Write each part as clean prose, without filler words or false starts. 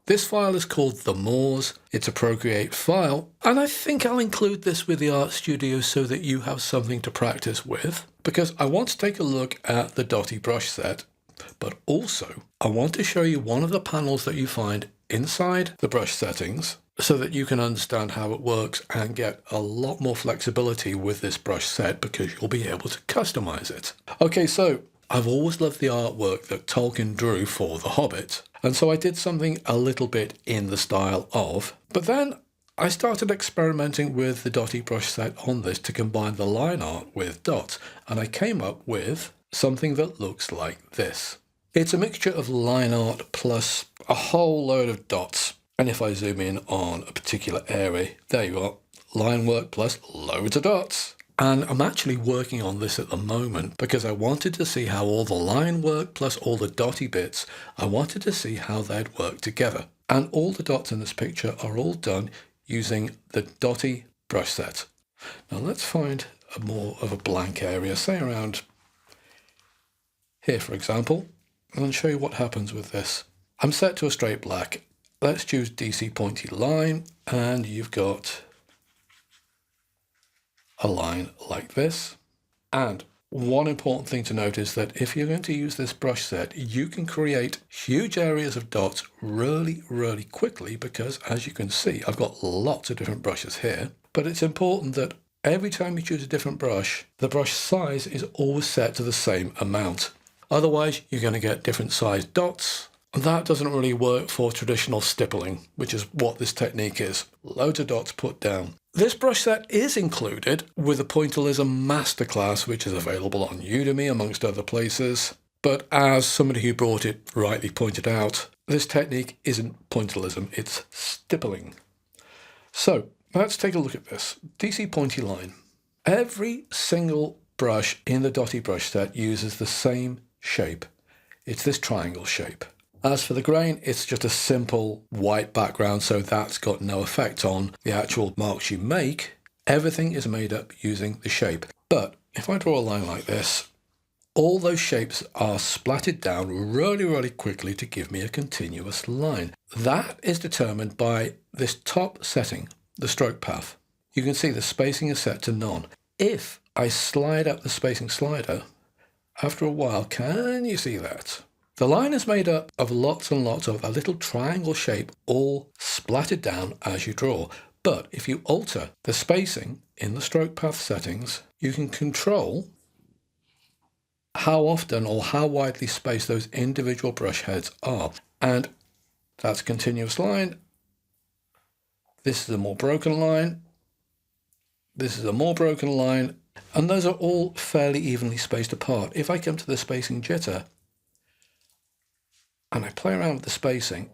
This file is called The Moors. It's a Procreate file, and I think I'll include this with the Art Studio so that you have something to practice with, because I want to take a look at the Dotty brush set, but also I want to show you one of the panels that you find inside the brush settings so that you can understand how it works and get a lot more flexibility with this brush set because you'll be able to customize it. Okay, so I've always loved the artwork that Tolkien drew for The Hobbit, and so I did something a little bit in the style of, but then I started experimenting with the Dotty brush set on this to combine the line art with dots, and I came up with something that looks like this. It's a mixture of line art plus a whole load of dots, and if I zoom in on a particular area, there you are, line work plus loads of dots. And I'm actually working on this at the moment because I wanted to see how all the line work plus all the dotty bits, I wanted to see how they'd work together. And all the dots in this picture are all done using the Dotty brush set. Now let's find a more of a blank area, say around here for example, and I'll show you what happens with this. I'm set to a straight black. Let's choose DC pointy line, and you've got a line like this. And one important thing to note is that if you're going to use this brush set, you can create huge areas of dots really, really quickly because, as you can see, I've got lots of different brushes here. But it's important that every time you choose a different brush, the brush size is always set to the same amount. Otherwise, you're going to get different sized dots. And that doesn't really work for traditional stippling, which is what this technique is. Loads of dots put down. This brush set is included with the Pointillism masterclass, which is available on Udemy amongst other places. But as somebody who brought it rightly pointed out, this technique isn't Pointillism, it's stippling. So let's take a look at this. DC pointy line. Every single brush in the Dotty brush set uses the same shape. It's this triangle shape. As for the grain, it's just a simple white background, so that's got no effect on the actual marks you make. Everything is made up using the shape. But if I draw a line like this, all those shapes are splatted down really, really quickly to give me a continuous line. That is determined by this top setting, the stroke path. You can see the spacing is set to none. If I slide up the spacing slider, after a while, can you see that? The line is made up of lots and lots of a little triangle shape all splattered down as you draw. But if you alter the spacing in the stroke path settings, you can control how often or how widely spaced those individual brush heads are. And that's a continuous line. This is a more broken line. This is a more broken line. And those are all fairly evenly spaced apart. If I come to the spacing jitter, and I play around with the spacing,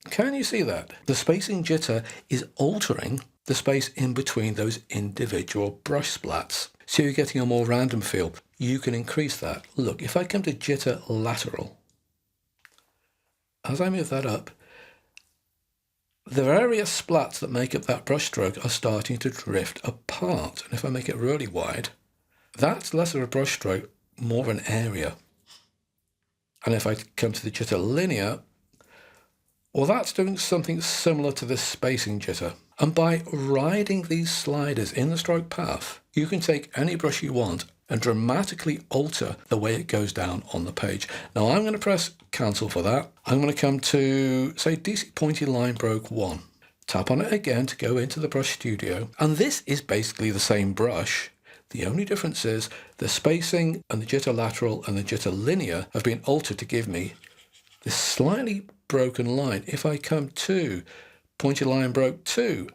can you see that? The spacing jitter is altering the space in between those individual brush splats. So you're getting a more random feel. You can increase that. Look, if I come to jitter lateral, as I move that up, the various splats that make up that brush stroke are starting to drift apart. And if I make it really wide, that's less of a brush stroke, more of an area. And if I come to the jitter linear, well, that's doing something similar to this spacing jitter. And by riding these sliders in the stroke path, you can take any brush you want and dramatically alter the way it goes down on the page. Now I'm going to press cancel for that. I'm going to come to, say, DC pointy line broke 1. Tap on it again to go into the brush studio. And this is basically the same brush. The only difference is the spacing and the jitter lateral and the jitter linear have been altered to give me this slightly broken line. If I come to pointy line broke 2,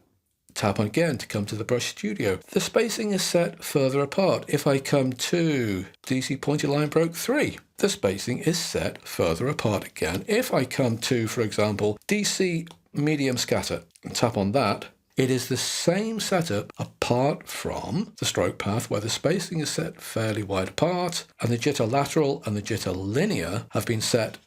tap on again to come to the brush studio, the spacing is set further apart. If I come to DC pointy line broke 3, the spacing is set further apart again. If I come to, for example, DC medium scatter and tap on that, it is the same setup apart from the stroke path where the spacing is set fairly wide apart and the jitter lateral and the jitter linear have been set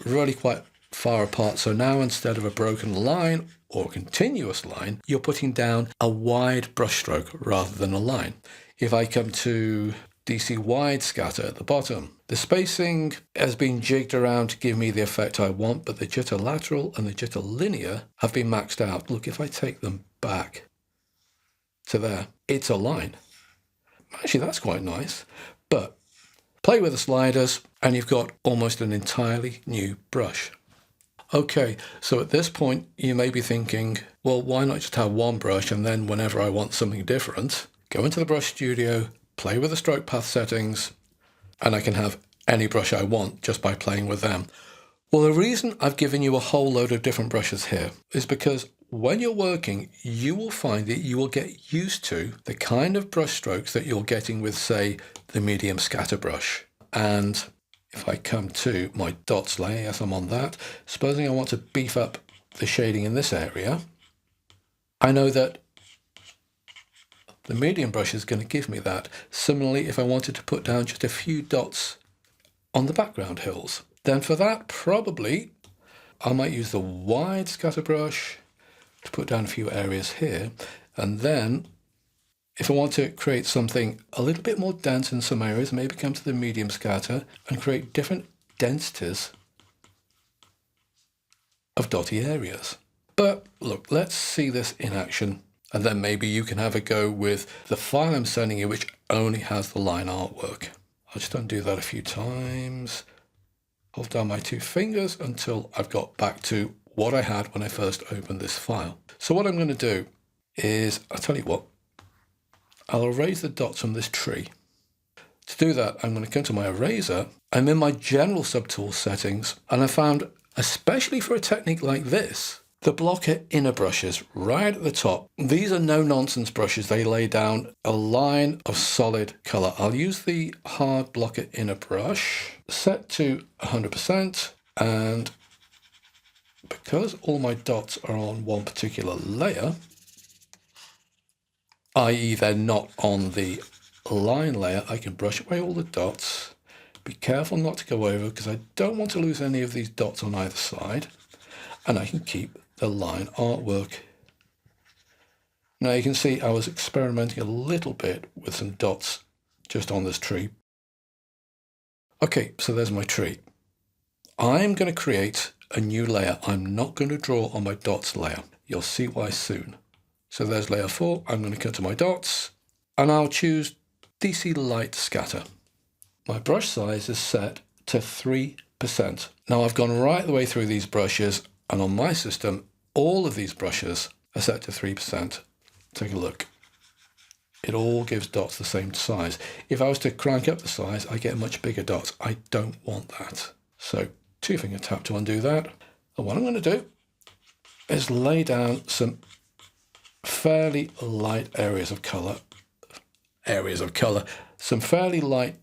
really quite far apart. So now instead of a broken line or a continuous line, you're putting down a wide brush stroke rather than a line. If I come to DC wide scatter at the bottom. The spacing has been jigged around to give me the effect I want, but the jitter lateral and the jitter linear have been maxed out. Look, if I take them back to there, it's a line. Actually, that's quite nice. But play with the sliders and you've got almost an entirely new brush. Okay, so at this point, you may be thinking, well, why not just have one brush and then whenever I want something different, go into the brush studio, play with the stroke path settings, and I can have any brush I want just by playing with them. Well, the reason I've given you a whole load of different brushes here is because when you're working, you will find that you will get used to the kind of brush strokes that you're getting with, say, the medium scatter brush. And if I come to my dots layer, yes, I'm on that. Supposing I want to beef up the shading in this area, I know that the medium brush is going to give me that. Similarly, if I wanted to put down just a few dots on the background hills, then for that, probably I might use the wide scatter brush to put down a few areas here. And then if I want to create something a little bit more dense in some areas, maybe come to the medium scatter and create different densities of dotty areas. But look, let's see this in action. And then maybe you can have a go with the file I'm sending you, which only has the line artwork. I'll just undo that a few times. Hold down my two fingers until I've got back to what I had when I first opened this file. So what I'm going to do is, I'll tell you what, I'll erase the dots from this tree. To do that, I'm going to come to my eraser. I'm in my general subtool settings, and I found, especially for a technique like this, the blocker inner brushes right at the top. These are no nonsense brushes. They lay down a line of solid color. I'll use the hard blocker inner brush set to 100%, and because all my dots are on one particular layer, i.e. they're not on the line layer, I can brush away all the dots. Be careful not to go over because I don't want to lose any of these dots on either side, and I can keep the line artwork. Now you can see I was experimenting a little bit with some dots just on this tree. Okay, so there's my tree. I'm going to create a new layer. I'm not going to draw on my dots layer. You'll see why soon. So there's layer 4. I'm going to come to my dots and I'll choose DC Light Scatter. My brush size is set to 3%. Now I've gone right the way through these brushes, and on my system, all of these brushes are set to 3%. Take a look. It all gives dots the same size. If I was to crank up the size, I get much bigger dots. I don't want that. So two finger tap to undo that. And what I'm going to do is lay down some fairly light areas of color, some fairly light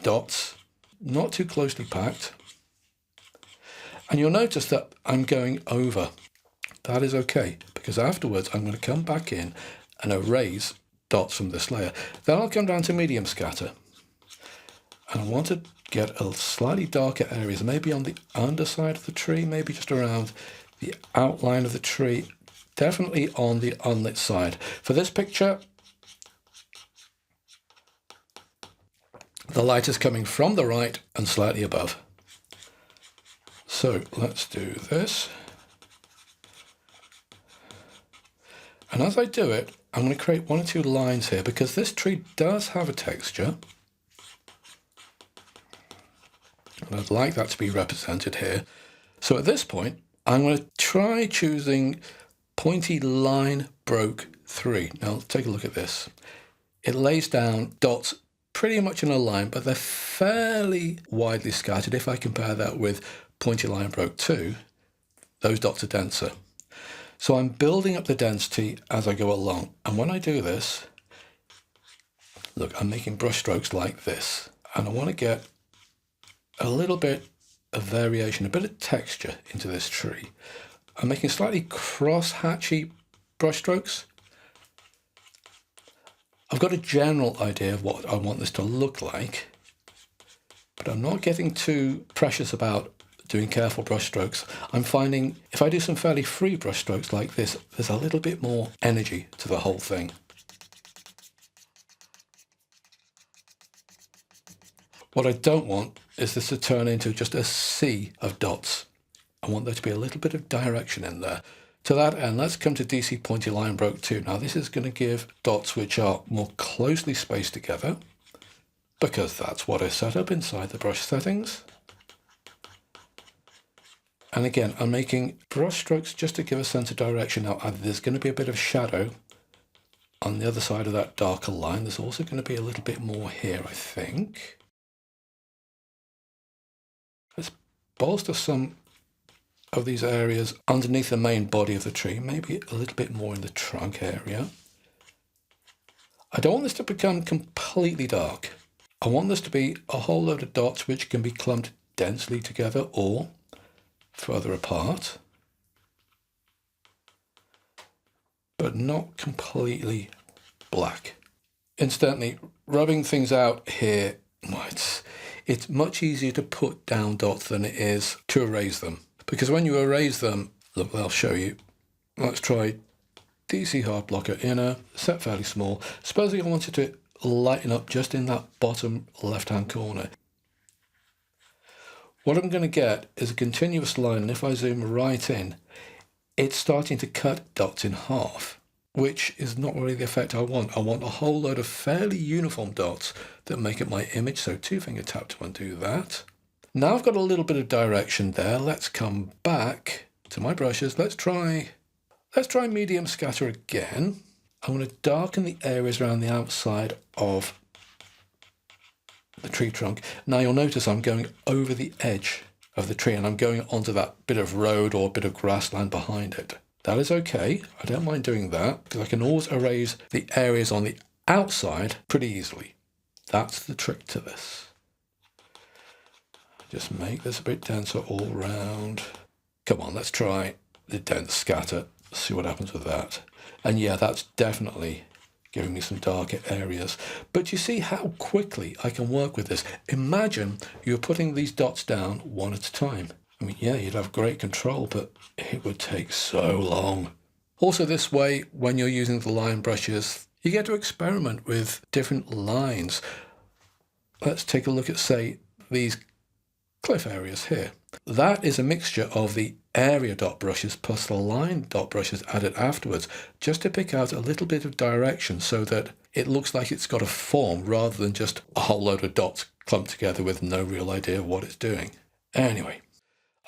dots, not too closely packed. And you'll notice that I'm going over. That is okay, because afterwards I'm going to come back in and erase dots from this layer. Then I'll come down to medium scatter. And I want to get a slightly darker areas, maybe on the underside of the tree, maybe just around the outline of the tree, definitely on the unlit side. For this picture, the light is coming from the right and slightly above. So let's do this. And as I do it, I'm going to create one or two lines here because this tree does have a texture. And I'd like that to be represented here. So at this point, I'm going to try choosing Pointy Line Broke 3. Now take a look at this. It lays down dots pretty much in a line, but they're fairly widely scattered. If I compare that with Pointy Line Broke 2, those dots are denser. So I'm building up the density as I go along. And when I do this, look, I'm making brush strokes like this. And I want to get a little bit of variation, a bit of texture into this tree. I'm making slightly cross-hatchy brush strokes. I've got a general idea of what I want this to look like, but I'm not getting too precious about doing careful brush strokes. I'm finding if I do some fairly free brush strokes like this, there's a little bit more energy to the whole thing. What I don't want is this to turn into just a sea of dots. I want there to be a little bit of direction in there. To that end, let's come to DC Pointy Line Broke 2. Now this is going to give dots which are more closely spaced together, because that's what I set up inside the brush settings. And again, I'm making brush strokes just to give a sense of direction. Now there's going to be a bit of shadow on the other side of that darker line. There's also going to be a little bit more here, I think. Let's bolster some of these areas underneath the main body of the tree, maybe a little bit more in the trunk area. I don't want this to become completely dark. I want this to be a whole load of dots which can be clumped densely together or further apart, but not completely black. Incidentally, rubbing things out here, it's much easier to put down dots than it is to erase them. Because when you erase them, look, I'll show you. Let's try DC Hard Blocker Inner, set fairly small. Supposing I wanted to lighten up just in that bottom left-hand corner. What I'm going to get is a continuous line, and if I zoom right in, it's starting to cut dots in half, which is not really the effect I want. I want a whole load of fairly uniform dots that make up my image, so two-finger tap to undo that. Now I've got a little bit of direction there. Let's come back to my brushes. Let's try medium scatter again. I'm going to darken the areas around the outside of the tree trunk. Now you'll notice I'm going over the edge of the tree and I'm going onto that bit of road or bit of grassland behind it. That is okay. I don't mind doing that because I can always erase the areas on the outside pretty easily. That's the trick to this. Just make this a bit denser all round. Come on, let's try the dense scatter. See what happens with that. And yeah, that's definitely giving me some darker areas. But you see how quickly I can work with this. Imagine you're putting these dots down one at a time. I mean, yeah, you'd have great control, but it would take so long. Also this way, when you're using the line brushes, you get to experiment with different lines. Let's take a look at, say, these cliff areas here. That is a mixture of the area dot brushes plus the line dot brushes added afterwards, just to pick out a little bit of direction so that it looks like it's got a form rather than just a whole load of dots clumped together with no real idea of what it's doing. Anyway,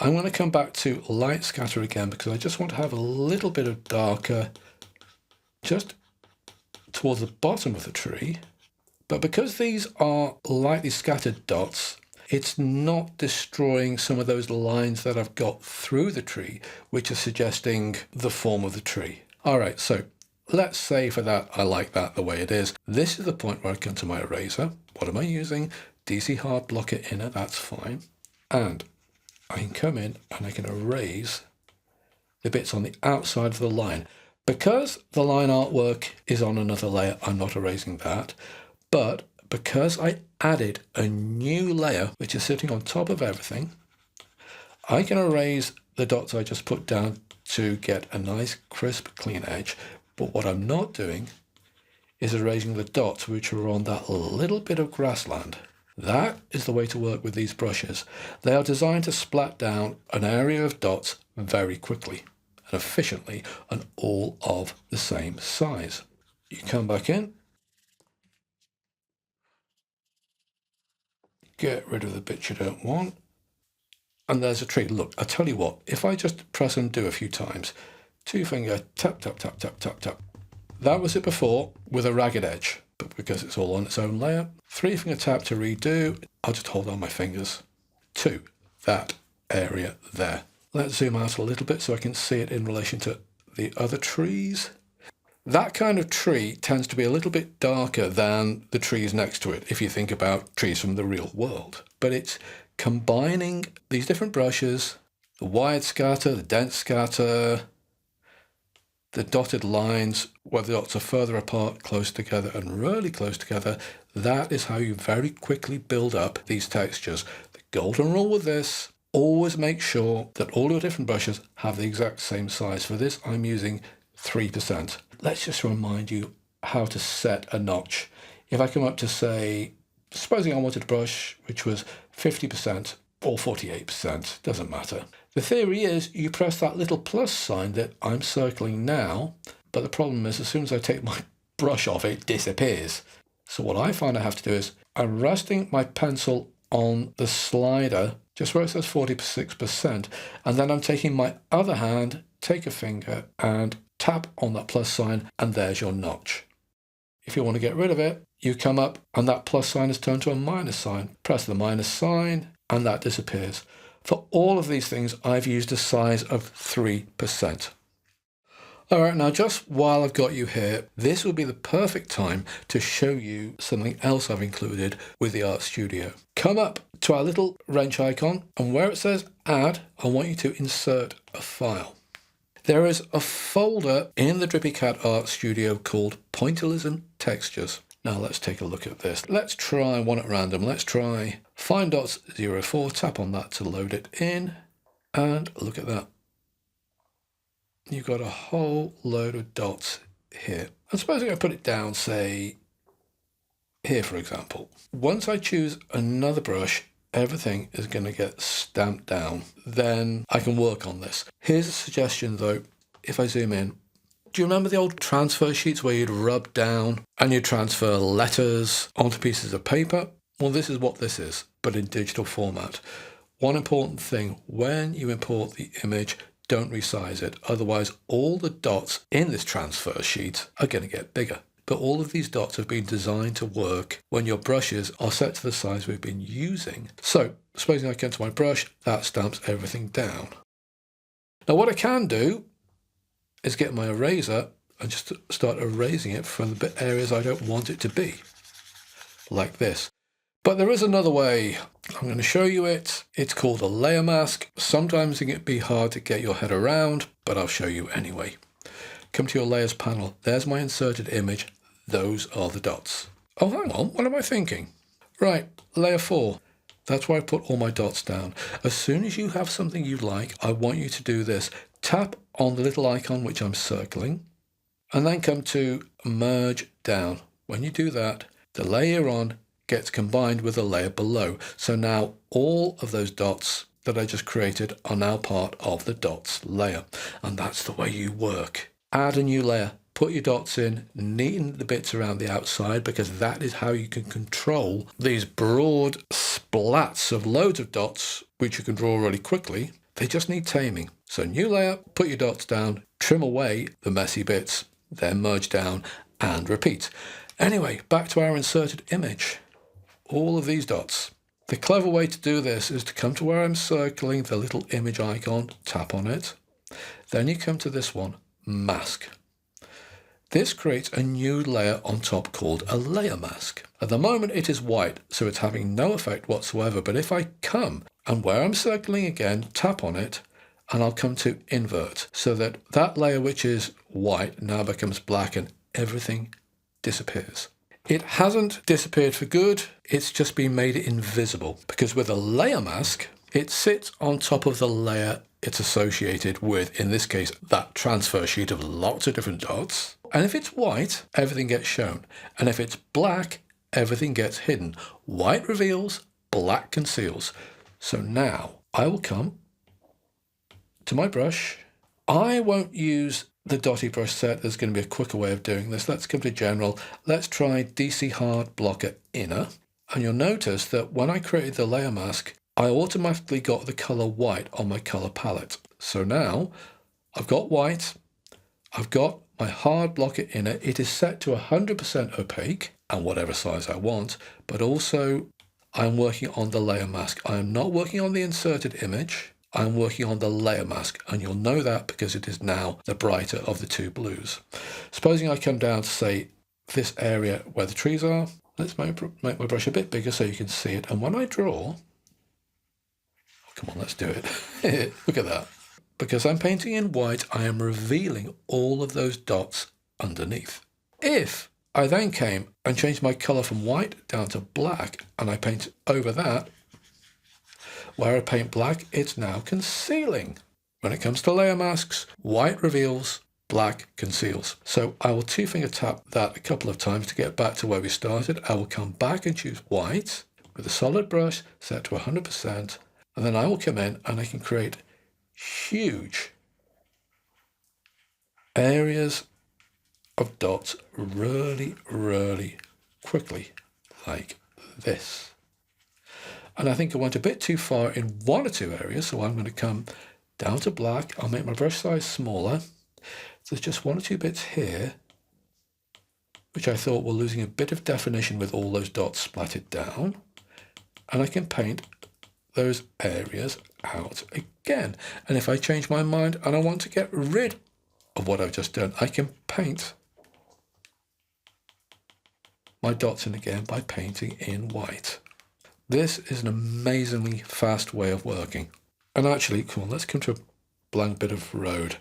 I'm going to come back to light scatter again because I just want to have a little bit of darker just towards the bottom of the tree. But because these are lightly scattered dots, it's not destroying some of those lines that I've got through the tree, which are suggesting the form of the tree. All right, so let's say for that, I like that the way it is. This is the point where I come to my eraser. What am I using? DC Hard Blocker Inner, that's fine. And I can come in and I can erase the bits on the outside of the line. Because the line artwork is on another layer, I'm not erasing that. But because I added a new layer, which is sitting on top of everything, I can erase the dots I just put down to get a nice, crisp, clean edge. But what I'm not doing is erasing the dots which are on that little bit of grassland. That is the way to work with these brushes. They are designed to splat down an area of dots very quickly and efficiently, and all of the same size. You come back in, get rid of the bits you don't want, and there's a tree. Look, I tell you what, if I just press undo a few times, two-finger tap, tap, tap, tap, tap, tap. That was it before with a ragged edge, but because it's all on its own layer, three-finger tap to redo. I'll just hold on my fingers to that area there. Let's zoom out a little bit so I can see it in relation to the other trees. That kind of tree tends to be a little bit darker than the trees next to it, if you think about trees from the real world. But it's combining these different brushes, the wide scatter, the dense scatter, the dotted lines, where the dots are further apart, close together, and really close together. That is how you very quickly build up these textures. The golden rule with this, always make sure that all your different brushes have the exact same size. For this, I'm using 3%. Let's just remind you how to set a notch. If I come up to, say, supposing I wanted a brush which was 50% or 48%, doesn't matter. The theory is you press that little plus sign that I'm circling now, but the problem is as soon as I take my brush off, it disappears. So what I find I have to do is I'm resting my pencil on the slider, just where it says 46%, and then I'm taking my other hand, take a finger and tap on that plus sign, and there's your notch. If you want to get rid of it, you come up and that plus sign is turned to a minus sign. Press the minus sign and that disappears. For all of these things, I've used a size of 3%. All right, now just while I've got you here, this will be the perfect time to show you something else I've included with the Art Studio. Come up to our little wrench icon, and where it says Add, I want you to insert a file. There is a folder in the Drippy Cat Art Studio called Pointillism Textures. Now let's take a look at this. Let's try one at random. Let's try Fine Dots 04, tap on that to load it in, and look at that. You've got a whole load of dots here. And supposing I put it down, say, here for example. Once I choose another brush, everything is going to get stamped down. Then I can work on this. Here's a suggestion though, if I zoom in. Do you remember the old transfer sheets where you'd rub down and you'd transfer letters onto pieces of paper? Well, this is what this is, but in digital format. One important thing, when you import the image, don't resize it. Otherwise, all the dots in this transfer sheet are going to get bigger. But all of these dots have been designed to work when your brushes are set to the size we've been using. So, supposing I come to my brush, that stamps everything down. Now, what I can do is get my eraser and just start erasing it from the bit areas I don't want it to be, like this. But there is another way. I'm going to show you it. It's called a layer mask. Sometimes it can be hard to get your head around, but I'll show you anyway. Come to your layers panel. There's my inserted image. Those are the dots. Oh, hang on. What am I thinking? Right, layer 4. That's where I put all my dots down. As soon as you have something you like, I want you to do this. Tap on the little icon which I'm circling, and then come to merge down. When you do that, the layer on gets combined with the layer below. So now all of those dots that I just created are now part of the dots layer. And that's the way you work. Add a new layer, put your dots in, neaten the bits around the outside, because that is how you can control these broad splats of loads of dots, which you can draw really quickly. They just need taming. So new layer, put your dots down, trim away the messy bits, then merge down and repeat. Anyway, back to our inserted image. All of these dots. The clever way to do this is to come to where I'm circling the little image icon, tap on it. Then you come to this one, mask. This creates a new layer on top called a layer mask. At the moment it is white, so it's having no effect whatsoever, but if I come and where I'm circling again, tap on it, and I'll come to invert, so that that layer which is white now becomes black and everything disappears. It hasn't disappeared for good, it's just been made invisible, because with a layer mask, it sits on top of the layer it's associated with, in this case, that transfer sheet of lots of different dots. And if it's white, everything gets shown. And if it's black, everything gets hidden. White reveals, black conceals. So now I will come to my brush. I won't use the Dotty Pressure Set. There's going to be a quicker way of doing this. Let's come to General. Let's try DC Hard Blocker Inner. And you'll notice that when I created the layer mask, I automatically got the colour white on my colour palette. So now I've got white, I've got my hard blocker inner. It is set to 100% opaque and whatever size I want, but also I'm working on the layer mask. I am not working on the inserted image. I'm working on the layer mask, and you'll know that because it is now the brighter of the two blues. Supposing I come down to, say, this area where the trees are. Let's make my brush a bit bigger so you can see it. And when I draw, come on, let's do it. Look at that. Because I'm painting in white, I am revealing all of those dots underneath. If I then came and changed my colour from white down to black, and I paint over that, where I paint black, it's now concealing. When it comes to layer masks, white reveals, black conceals. So I will 2-finger tap that a couple of times to get back to where we started. I will come back and choose white with a solid brush set to 100%. And then I will come in and I can create huge areas of dots really, really quickly, like this. And I think I went a bit too far in one or two areas, so I'm going to come down to black. I'll make my brush size smaller. There's just one or two bits here, which I thought were losing a bit of definition with all those dots splatted down. And I can paint those areas out again. And if I change my mind and I want to get rid of what I've just done, I can paint my dots in again by painting in white. This is an amazingly fast way of working. And actually, come on, let's come to a blank bit of road.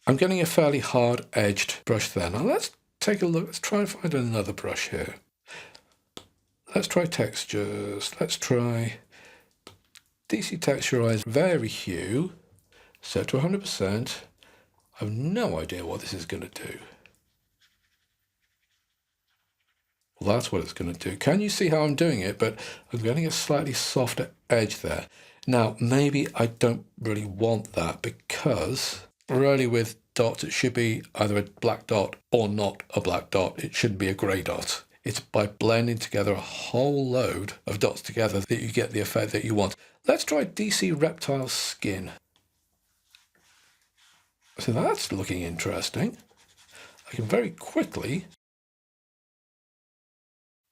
I'm getting a fairly hard-edged brush there. Now let's take a look. Let's try and find another brush here. Let's try textures. Let's try DC Texturize Vary Hue, set to 100%. I have no idea what this is going to do. Well, that's what it's going to do. Can you see how I'm doing it? But I'm getting a slightly softer edge there. Now, maybe I don't really want that because really with dots, it should be either a black dot or not a black dot. It shouldn't be a grey dot. It's by blending together a whole load of dots together that you get the effect that you want. Let's try DC Reptile Skin. So that's looking interesting. I can very quickly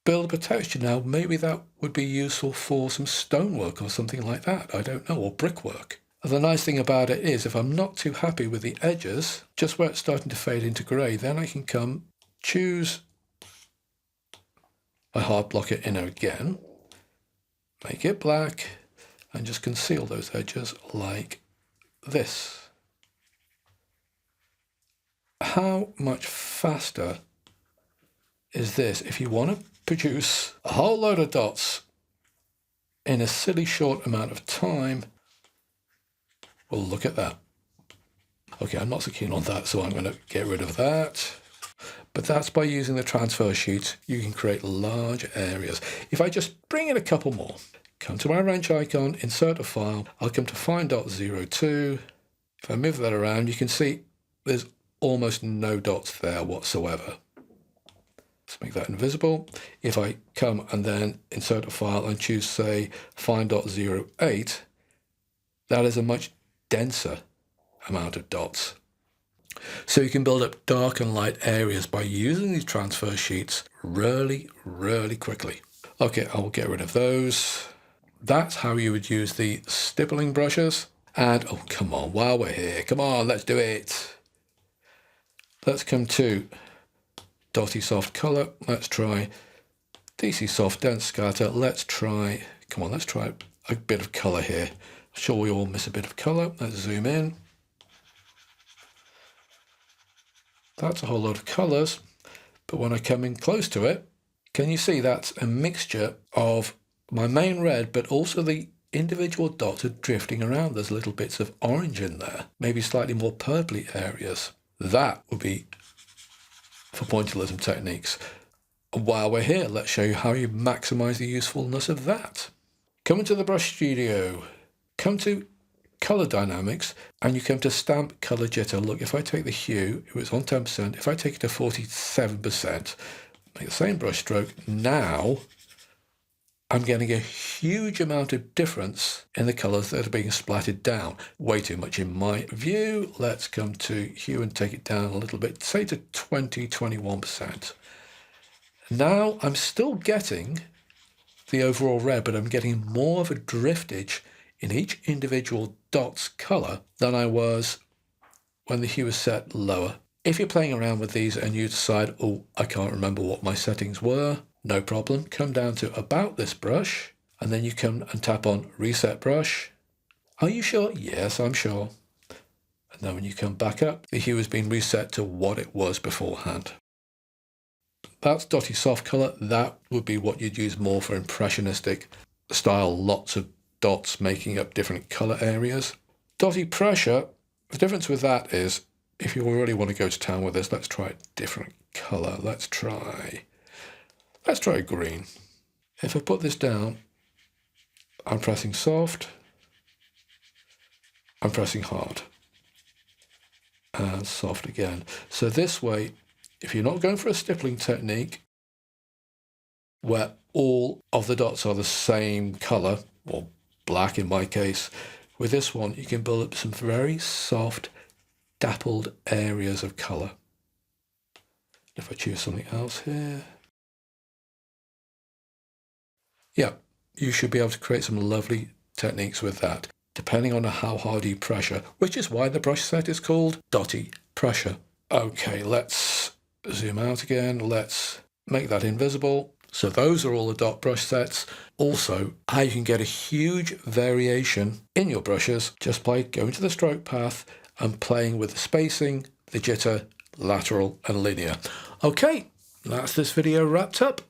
build up a texture. Now, maybe that would be useful for some stonework or something like that. I don't know, or brickwork. And the nice thing about it is if I'm not too happy with the edges, just where it's starting to fade into grey, then I can come choose my hard blocker inner again, make it black, and just conceal those edges like this. How much faster is this if you want to produce a whole load of dots in a silly short amount of time? Well, look at that. Okay, I'm not so keen on that, so I'm going to get rid of that. But that's by using the transfer sheet, you can create large areas. If I just bring in a couple more, come to my wrench icon, insert a file, I'll come to Find.02. If I move that around, you can see there's almost no dots there whatsoever. Let's make that invisible. If I come and then insert a file and choose, say, Find.08, that is a much denser amount of dots. So you can build up dark and light areas by using these transfer sheets really, really quickly. Okay, I'll get rid of those. That's how you would use the stippling brushes. And, oh, come on, while we're here, come on, let's do it. Let's come to Dotty Soft Color. Let's try DC Soft Dense Scatter. Let's try, come on, let's try a bit of color here. I'm sure we all miss a bit of color. Let's zoom in. That's a whole lot of colors, but when I come in close to it, can you see that's a mixture of my main red, but also the individual dots are drifting around. There's little bits of orange in there, maybe slightly more purpley areas. That would be for pointillism techniques. While we're here, let's show you how you maximize the usefulness of that. Come into the brush studio, come to color dynamics, and you come to stamp color jitter. Look, if I take the hue, it was on 10%. If I take it to 47%, make the same brush stroke, now I'm getting a huge amount of difference in the colors that are being splatted down. Way too much in my view. Let's come to hue and take it down a little bit, say to 21%. Now I'm still getting the overall red, but I'm getting more of a driftage in each individual dot's color than I was when the hue was set lower. If you're playing around with these and you decide, oh, I can't remember what my settings were, no problem. Come down to About This Brush, and then you come and tap on Reset Brush. Are you sure? Yes, I'm sure. And then when you come back up, the hue has been reset to what it was beforehand. That's Dotty Soft Color. That would be what you'd use more for impressionistic style, lots of dots making up different color areas. Dotty Pressure, the difference with that is if you really want to go to town with this, let's try a different colour. Let's try green. If I put this down, I'm pressing soft, I'm pressing hard, and soft again. So this way, if you're not going for a stippling technique, where all of the dots are the same colour, or black in my case, with this one you can build up some very soft, dappled areas of colour. If I choose something else here, yeah, you should be able to create some lovely techniques with that, depending on how hard you pressure, which is why the brush set is called Dotty Pressure. Okay, let's zoom out again. Let's make that invisible. So those are all the dot brush sets. Also, how you can get a huge variation in your brushes just by going to the stroke path and playing with the spacing, the jitter, lateral and linear. Okay, that's this video wrapped up.